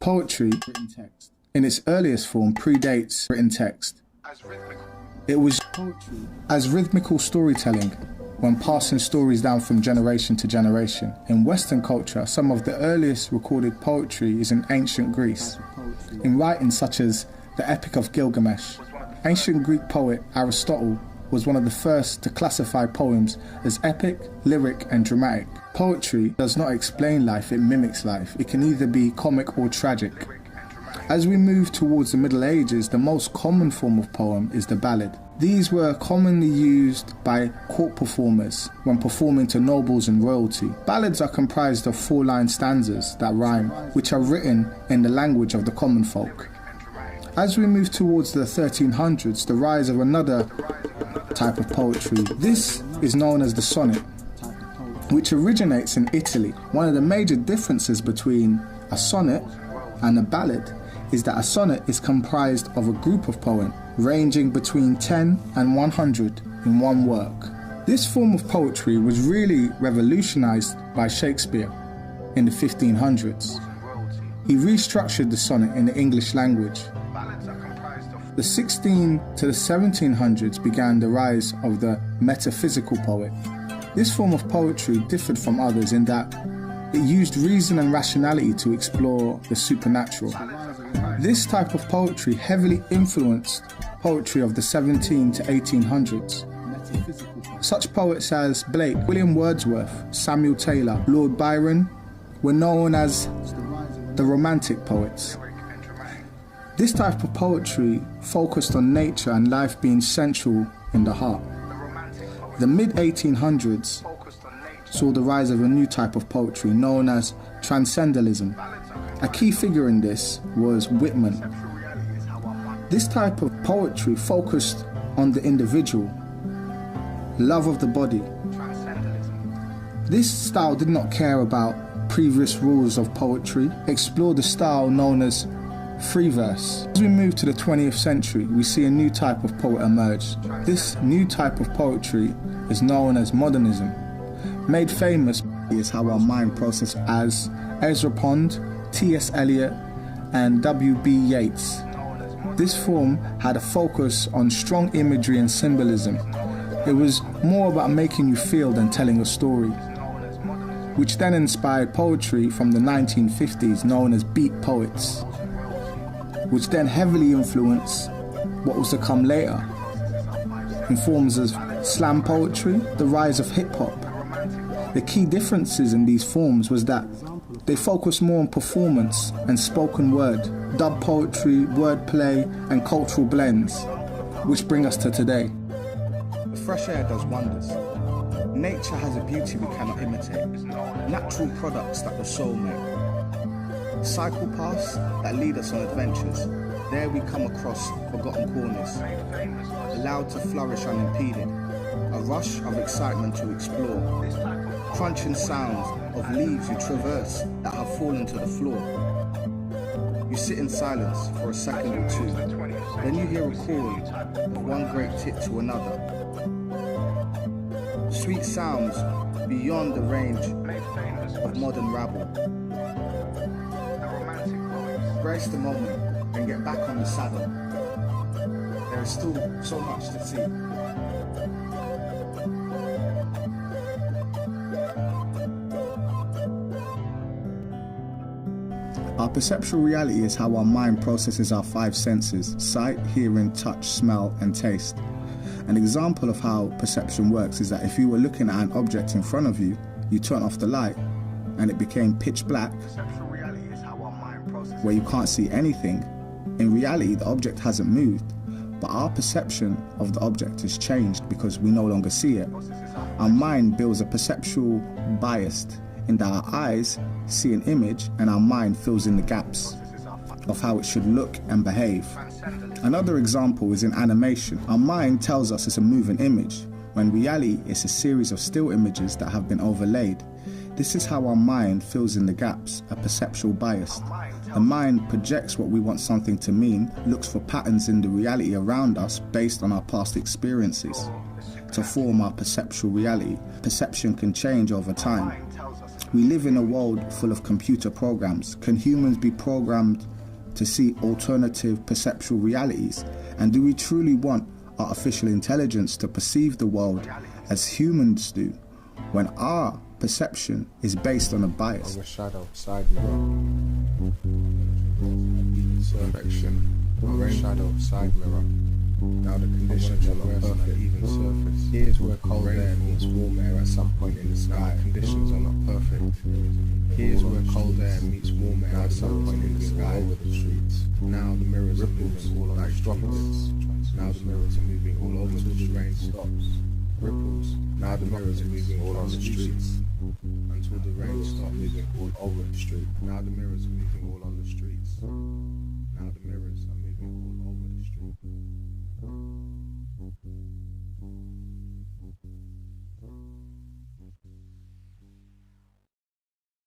Poetry, written text, in its earliest form predates written text. It was poetry as rhythmical storytelling when passing stories down from generation to generation. In Western culture, some of the earliest recorded poetry is in ancient Greece, in writings such as the Epic of Gilgamesh. Ancient Greek poet Aristotle was one of the first to classify poems as epic, lyric, and dramatic. Poetry does not explain life, it mimics life. It can either be comic or tragic. As we move towards the Middle Ages, the most common form of poem is the ballad. These were commonly used by court performers when performing to nobles and royalty. Ballads are comprised of 4-line stanzas that rhyme, which are written in the language of the common folk. As we move towards the 1300s, the rise of another type of poetry. This is known as the sonnet, which originates in Italy. One of the major differences between a sonnet and a ballad is that a sonnet is comprised of a group of poems ranging between 10 and 100 in one work. This form of poetry was really revolutionized by Shakespeare in the 1500s. He restructured the sonnet in the English language. The 16 to the 1700s began the rise of the metaphysical poet. This form of poetry differed from others in that it used reason and rationality to explore the supernatural. This type of poetry heavily influenced poetry of the 17 to 1800s. Such poets as Blake, William Wordsworth, Samuel Taylor, Lord Byron were known as the Romantic poets. This type of poetry focused on nature and life being central in the heart. The mid-1800s saw the rise of a new type of poetry known as transcendentalism. A key figure in this was Whitman. This type of poetry focused on the individual, love of the body. This style did not care about previous rules of poetry, explored the style known as free verse. As we move to the 20th century, we see a new type of poet emerge. This new type of poetry is known as modernism. Made famous is how our mind processes as Ezra Pound, T.S. Eliot, and W.B. Yeats. This form had a focus on strong imagery and symbolism. It was more about making you feel than telling a story, which then inspired poetry from the 1950s known as beat poets, which then heavily influenced what was to come later in forms of slam poetry, the rise of hip-hop. The key differences in these forms was that they focused more on performance and spoken word, dub poetry, wordplay, and cultural blends, which bring us to today. The fresh air does wonders. Nature has a beauty we cannot imitate. Natural products that the soul makes. Cycle paths that lead us on adventures. There we come across forgotten corners, allowed to flourish unimpeded. A rush of excitement to explore. Crunching sounds of leaves you traverse that have fallen to the floor. You sit in silence for a second or two. Then you hear a chord of one great tit to another. Sweet sounds beyond the range of modern rabble. Brace the moment and get back on the saddle. There is still so much to see. Our perceptual reality is how our mind processes our 5 senses: sight, hearing, touch, smell, and taste. An example of how perception works is that if you were looking at an object in front of you, you turn off the light and it became pitch black, where you can't see anything. In reality, the object hasn't moved, but our perception of the object has changed because we no longer see it. Our mind builds a perceptual bias in that our eyes see an image and our mind fills in the gaps of how it should look and behave. Another example is in animation. Our mind tells us it's a moving image, when reality it's a series of still images that have been overlaid. This is how our mind fills in the gaps, a perceptual bias. The mind projects what we want something to mean, looks for patterns in the reality around us based on our past experiences to form our perceptual reality. Perception can change over time. We live in a world full of computer programs. Can humans be programmed to see alternative perceptual realities? And do we truly want artificial intelligence to perceive the world as humans do, when our perception is based on a bias? Overshadow, side mirror, perfection, overshadow, side mirror. Now the conditions are not perfect, even surface. Here's where cold air meets warm air at some point in the sky. The conditions are not perfect. Here's where cold air meets warm air at some point in the sky. Over the streets. Now the mirrors are moving all on like droplets. Now the mirrors are moving all over the rain stops. Ripples. Now the mirrors are moving all on the streets. Until the rain stops moving all over the street. Now the mirrors are moving all on the streets. Now the mirrors are moving all over the street.